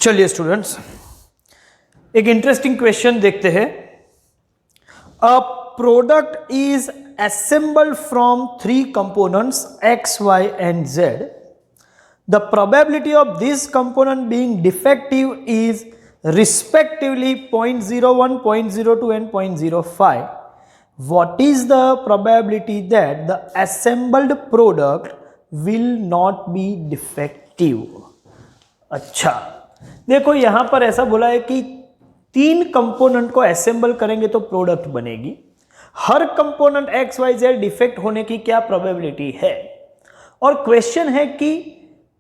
चलिए स्टूडेंट्स, एक interesting question देखते हैं। A product is assembled from three components x, y and z. The probability of this component being defective is respectively 0.01, 0.02 and 0.05. What is the probability that the assembled product will not be defective? अच्छा, देखो यहां पर ऐसा बोला है कि तीन component को असेंबल करेंगे तो प्रोडक्ट बनेगी। हर component X Y Z defect होने की क्या प्रोबेबिलिटी है, और क्वेश्चन है कि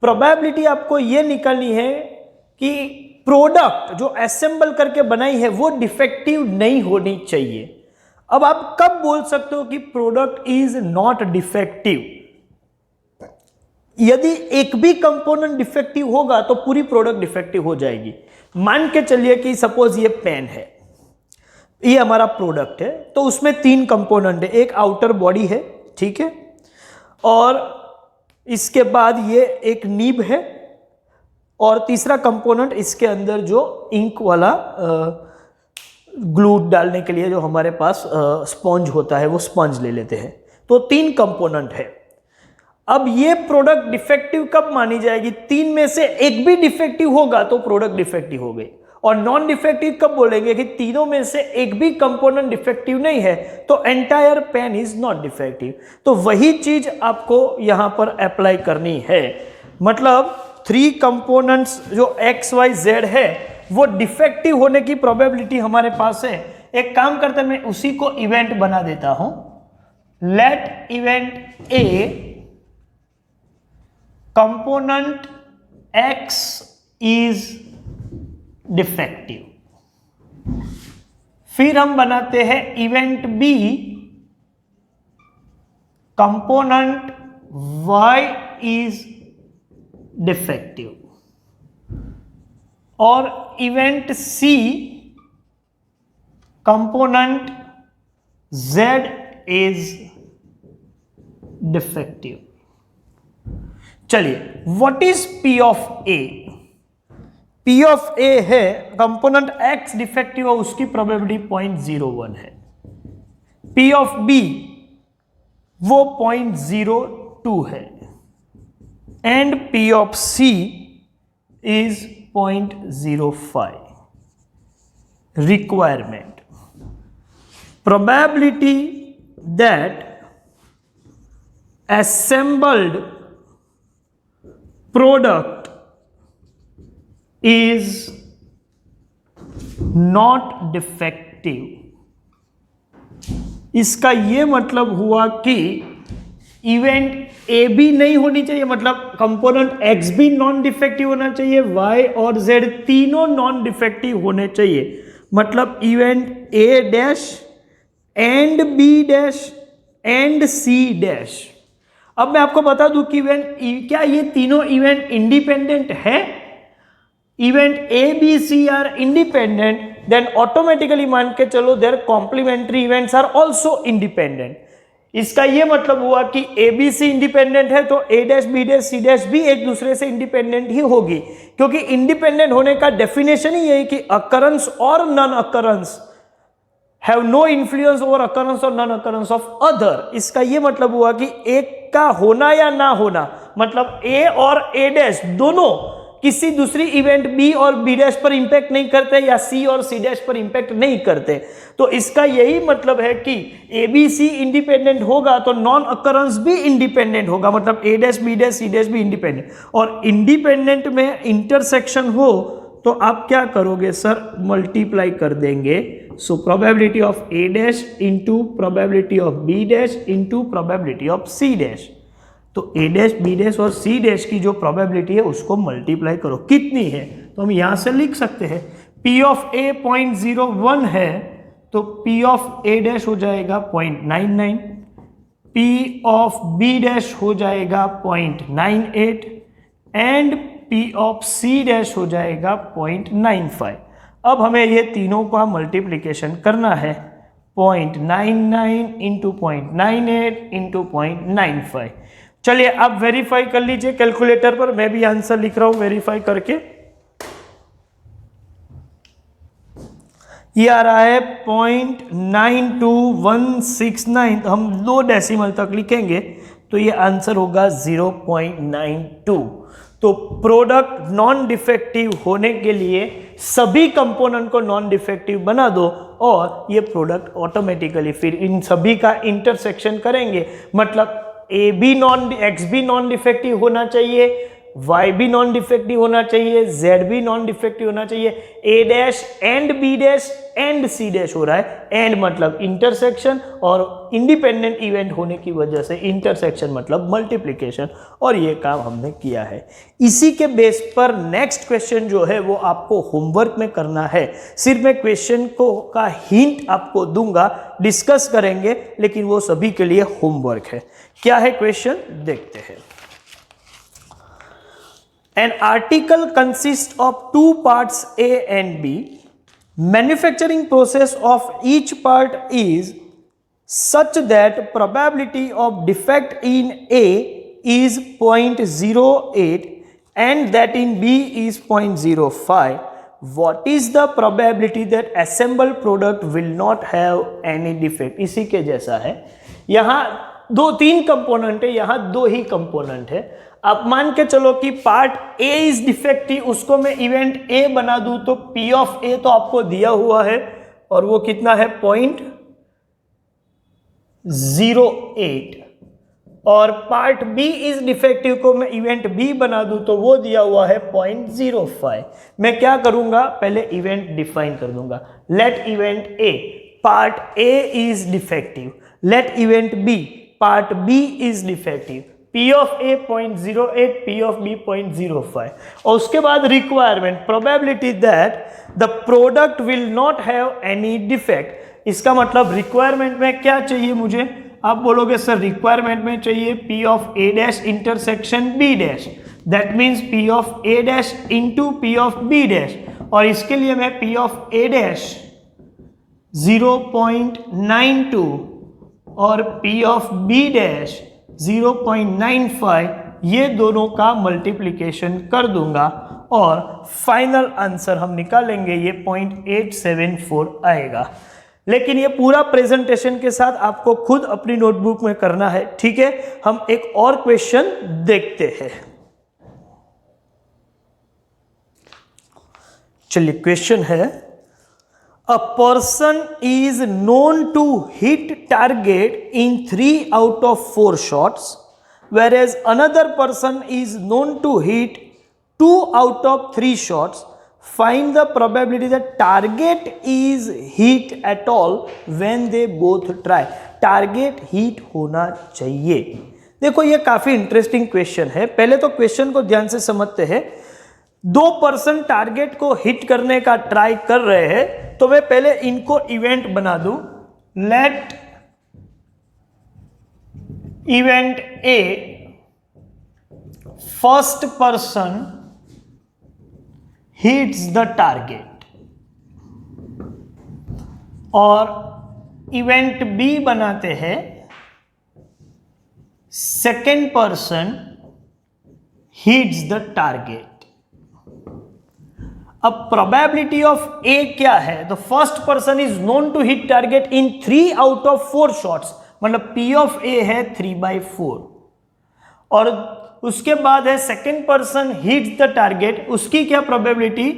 प्रोबेबिलिटी आपको यह निकालनी है कि प्रोडक्ट जो असेंबल करके बनाई है वो डिफेक्टिव नहीं होनी चाहिए। अब आप कब बोल सकते हो कि प्रोडक्ट इज नॉट डिफेक्टिव? यदि एक भी कंपोनेंट डिफेक्टिव होगा तो पूरी प्रोडक्ट डिफेक्टिव हो जाएगी। मान के चलिए कि सपोज ये पेन है, ये हमारा प्रोडक्ट है, तो उसमें तीन कंपोनेंट है। एक आउटर बॉडी है, ठीक है, और इसके बाद ये एक नीब है, और तीसरा कंपोनेंट इसके अंदर जो इंक वाला ग्लू डालने के लिए जो हमारे पास स्पंज होता है वो स्पंज ले लेते हैं। तो तीन कंपोनेंट है। अब ये प्रोडक्ट डिफेक्टिव कब मानी जाएगी? तीन में से एक भी डिफेक्टिव होगा तो प्रोडक्ट डिफेक्टिव हो गई। और नॉन डिफेक्टिव कब बोलेंगे कि तीनों में से एक भी कंपोनेंट डिफेक्टिव नहीं है तो entire pen is not defective. तो वही चीज आपको यहां पर अप्लाई करनी है। मतलब थ्री कंपोनेंट्स जो एक्स वाई जेड है वो डिफेक्टिव होने की प्रोबेबिलिटी हमारे पास है। एक काम करते हैं, मैं उसी को इवेंट बना देता हूं। Let event A component X is defective. फिर हम बनाते हैं event B component y is defective, और event C component z is defective. चलिए, what is P of A? P of A है कंपोनेंट X डिफेक्टिव और उसकी प्रोबेबिलिटी 0.01 है। P ऑफ B वो 0.02 है, and P of C is 0.05। Requirement: probability that assembled product is not defective। इसका यह मतलब हुआ कि इवेंट ए भी नहीं होनी चाहिए, मतलब कंपोनेंट एक्स भी नॉन डिफेक्टिव होना चाहिए, वाई और जेड तीनों नॉन डिफेक्टिव होने चाहिए। मतलब event A dash and B dash and C dash. अब मैं आपको बता दूं कि इवेंट क्या ये तीनों इवेंट इंडिपेंडेंट है? Event A B C are independent, then automatically मान के चलो there complementary events are also independent. इसका यह मतलब हुआ कि ए बी सी इंडिपेंडेंट है तो A dash B dash C dash भी एक दूसरे से इंडिपेंडेंट ही होगी, क्योंकि इंडिपेंडेंट होने का डेफिनेशन ही यही कि अकरेंस और non occurrence have no influence over occurrence और नॉन अकरेंस ऑफ अदर। इसका यह मतलब हुआ कि एक का होना या ना होना, मतलब ए और ए डैश दोनों किसी दूसरी इवेंट बी और बी डैश पर इंपैक्ट नहीं करते या सी और सी डैश पर इंपैक्ट नहीं करते। तो इसका यही मतलब है कि ए बी सी इंडिपेंडेंट होगा तो नॉन अकरेंस भी इंडिपेंडेंट होगा, मतलब A dash B dash C dash भी इंडिपेंडेंट। और इंडिपेंडेंट में इंटरसेक्शन हो तो आप क्या करोगे सर? मल्टीप्लाई कर देंगे। So probability of A dash into probability of B dash into probability of C dash. तो ए डैश बी डैश और सी डैश की जो प्रोबेबिलिटी है उसको मल्टीप्लाई करो। कितनी है? तो हम यहां से लिख सकते हैं P ऑफ A 0.01 है तो P ऑफ A डैश हो जाएगा 0.99, P ऑफ B डैश हो जाएगा 0.98 and P of C dash हो जाएगा 0.95। अब हमें ये तीनों का मल्टीप्लिकेशन करना है। 0.99 इंटू 0.98 इंटू 0.95। चलिए आप वेरीफाई कर लीजिए कैलकुलेटर पर, मैं भी आंसर लिख रहा हूं वेरीफाई करके। ये आ रहा है 0.92169, तो हम 2 डेसिमल तक लिखेंगे तो ये आंसर होगा 0.92। तो प्रोडक्ट नॉन डिफेक्टिव होने के लिए सभी कंपोनेंट को नॉन डिफेक्टिव बना दो और ये प्रोडक्ट ऑटोमेटिकली फिर इन सभी का इंटरसेक्शन करेंगे, मतलब एक्स भी नॉन डिफेक्टिव होना चाहिए, y भी नॉन डिफेक्टिव होना चाहिए, z भी नॉन डिफेक्टिव होना चाहिए, a dash and b dash and c dash हो रहा है, एंड मतलब इंटरसेक्शन और इंडिपेंडेंट इवेंट होने की वजह से इंटरसेक्शन मतलब मल्टीप्लिकेशन, और ये काम हमने किया है। इसी के बेस पर नेक्स्ट क्वेश्चन जो है वो आपको होमवर्क में करना है। सिर्फ मैं क्वेश्चन को का हिंट आपको दूंगा, डिस्कस करेंगे, लेकिन वो सभी के लिए होमवर्क है। क्या है क्वेश्चन, देखते हैं। An article consists of 2 parts A and B. Manufacturing process of each part is such that probability of defect in A is 0.08 and that in B is 0.05. What is the probability that assembled product will not have any defect? इसी के जैसा है। यहाँ 3 component है, यहाँ 2 ही component है। आप मान के चलो कि पार्ट ए इज डिफेक्टिव, उसको मैं इवेंट ए बना दूं तो P ऑफ ए तो आपको दिया हुआ है और वो कितना है 0.08, और पार्ट बी इज डिफेक्टिव को मैं इवेंट बी बना दूं तो वो दिया हुआ है 0.05। मैं क्या करूंगा, पहले इवेंट डिफाइन कर दूंगा। Let event A part A is defective, let event B part B is defective, P of A 0.08, P of B 0.05, और उसके बाद requirement probability that the product will not have any defect. इसका मतलब requirement में क्या चाहिए मुझे, आप बोलोगे सर रिक्वायरमेंट में चाहिए P of A dash intersection B dash, that means P of A dash into P of B dash, और इसके लिए मैं P of A डैश 0.92 और P of B डैश 0.95 ये दोनों का मल्टीप्लिकेशन कर दूंगा और फाइनल आंसर हम निकालेंगे, ये 0.874 आएगा। लेकिन ये पूरा प्रेजेंटेशन के साथ आपको खुद अपनी नोटबुक में करना है, ठीक है। हम एक और क्वेश्चन देखते हैं। चलिए, क्वेश्चन है A person is known to hit target in 3 out of 4 shots, whereas another person is known to hit 2 out of 3 shots. Find the probability that target is hit at all when they both try. Target hit होना चाहिए। देखो, ये काफी interesting question है। पहले तो question को ध्यान से समझते हैं। 2 पर्सन टारगेट को हिट करने का ट्राई कर रहे हैं, तो मैं पहले इनको इवेंट बना दूं। Let event A first person hits the target, और इवेंट बी बनाते हैं second person hits the target. अब प्रोबेबिलिटी ऑफ ए क्या है, the first person is known to hit target in 3 out of 4 shots, मतलब P of A है 3/4, और उसके बाद है second person hits the target, उसकी क्या प्रोबेबिलिटी,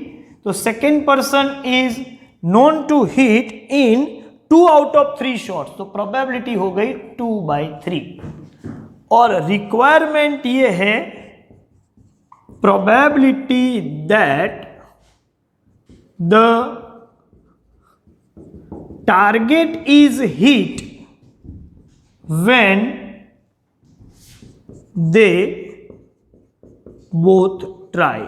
तो second person is known to hit in 2 out of 3 shots, तो प्रोबेबिलिटी हो गई 2/3, और रिक्वायरमेंट ये है probability that the target is hit when they both try।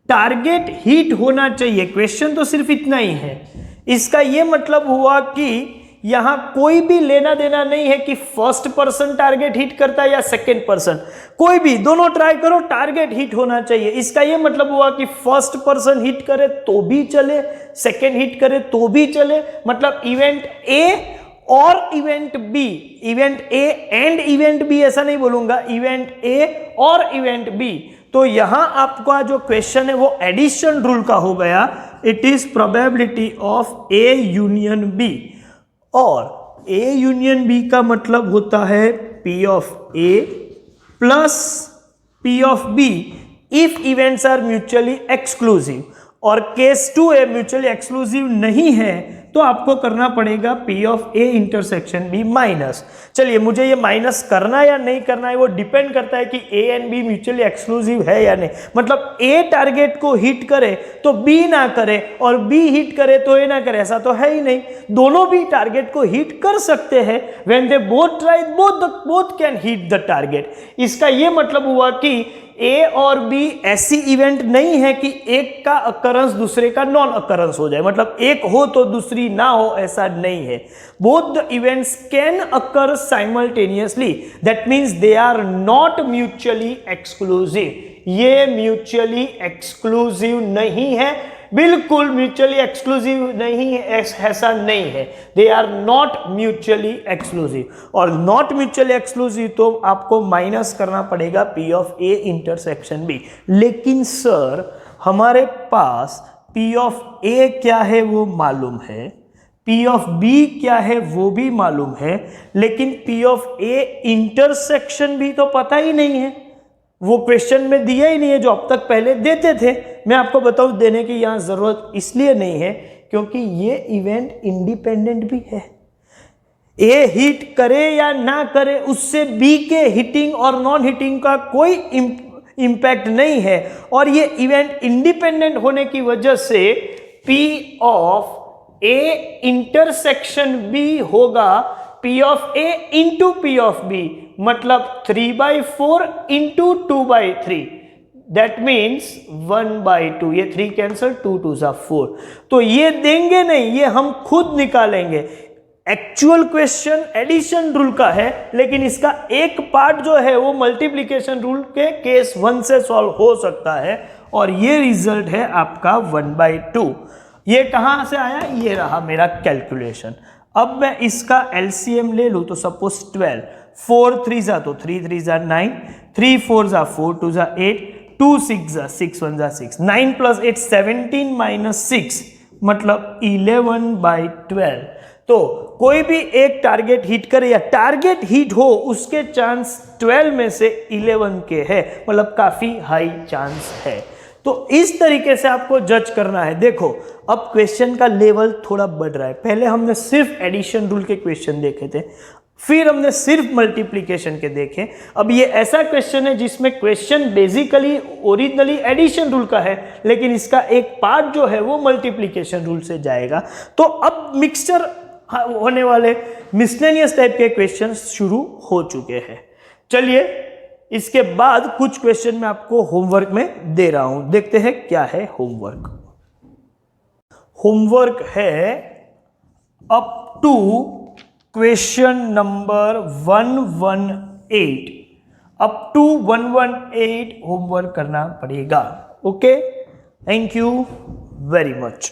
Target hit होना चाहिए, क्वेश्चन तो सिर्फ इतना ही है। इसका यह मतलब हुआ कि यहां कोई भी लेना देना नहीं है कि फर्स्ट पर्सन टारगेट हिट करता है या सेकेंड पर्सन, कोई भी, दोनों ट्राई करो, टारगेट हिट होना चाहिए। इसका यह मतलब हुआ कि फर्स्ट पर्सन हिट करे तो भी चले, सेकेंड हिट करे तो भी चले, मतलब इवेंट ए और event B, event A and event B ऐसा नहीं बोलूंगा, इवेंट ए और इवेंट बी तो यहां आपका जो क्वेश्चन है वो एडिशन रूल का हो गया, it is probability of A union B, और ए यूनियन बी का मतलब होता है P of A plus P of B if events are mutually exclusive, और केस 2 ए म्यूचुअली एक्सक्लूसिव नहीं है तो आपको करना पड़ेगा P of A intersection B minus. चलिए, मुझे ये माइनस करना या नहीं करना है वो डिपेंड करता है कि A and B mutually exclusive है या नहीं। मतलब ए टारगेट को हिट करे तो बी ना करे, और बी हिट करे तो ए ना करे, ऐसा तो है ही नहीं। दोनों भी टारगेट को हिट कर सकते हैं, when they both try both can hit the target. इसका ये मतलब हुआ कि ए और बी ऐसी इवेंट नहीं है कि एक का अकरेंस दूसरे का नॉन अकरेंस हो जाए, मतलब एक हो तो दूसरी ना हो, ऐसा नहीं है। Both the events can occur simultaneously, that means they are not mutually exclusive. ये म्यूचुअली एक्सक्लूसिव नहीं है, बिल्कुल म्यूचुअली एक्सक्लूसिव नहीं है, ऐसा नहीं है। They are not mutually exclusive, और नॉट म्यूचुअली एक्सक्लूसिव तो आपको माइनस करना पड़ेगा P of A intersection B. लेकिन सर, हमारे पास पी ऑफ ए क्या है वो मालूम है, पी ऑफ बी क्या है वो भी मालूम है, लेकिन P of A intersection B तो पता ही नहीं है। वो क्वेश्चन में दिया ही नहीं है जो अब तक पहले देते थे। मैं आपको बताऊं, देने की यहां जरूरत इसलिए नहीं है क्योंकि ये इवेंट इंडिपेंडेंट भी है। ए हिट करे या ना करे उससे बी के हिटिंग और नॉन हिटिंग का कोई इंपैक्ट नहीं है, और ये इवेंट इंडिपेंडेंट होने की वजह से P of A intersection B होगा P of A into P of B, मतलब 3/4 इंटू 2/3, दैट मीन्स 1/2। ये 3 कैंसल, 2 2 4। तो ये देंगे नहीं, ये हम खुद निकालेंगे। एक्चुअल क्वेश्चन एडिशन रूल का है, लेकिन इसका एक पार्ट जो है वो मल्टीप्लीकेशन रूल के केस 1 से सॉल्व हो सकता है, और ये रिजल्ट है आपका 1/2। ये कहां से आया? ये रहा मेरा कैलकुलेशन। अब मैं इसका एलसीएम ले लूं तो सपोज 12, 4 3 जा तो 3 3 जा 9, 3 4 जा 4 2 जा 8, 2 6 जा 6 1 जा 6, 9 + 8 17 - 6 मतलब 11/12। तो कोई भी एक टारगेट हिट करे या टारगेट हिट हो, उसके चांस 12 में से 11 के है, मतलब काफी हाई चांस है। तो इस तरीके से आपको जज करना है। देखो, अब क्वेश्चन का लेवल थोड़ा बढ़ रहा है। पहले हमने सिर्फ एडिशन रूल के क्वेश्चन देखे थे, फिर हमने सिर्फ मल्टीप्लिकेशन के देखे। अब ये ऐसा क्वेश्चन है जिसमें question basically originally addition rule का है, लेकिन इसका एक पार्ट जो है वो मल्टीप्लिकेशन रूल से जाएगा। तो अब मिक्सचर होने वाले मिसलेनियस टाइप के क्वेश्चन शुरू हो चुके हैं। चलिए, इसके बाद कुछ क्वेश्चन मैं आपको होमवर्क में दे रहा हूं, देखते हैं क्या है होमवर्क। होमवर्क है up to question number 118, up to 118 homework करना पड़ेगा। Okay, thank you very much.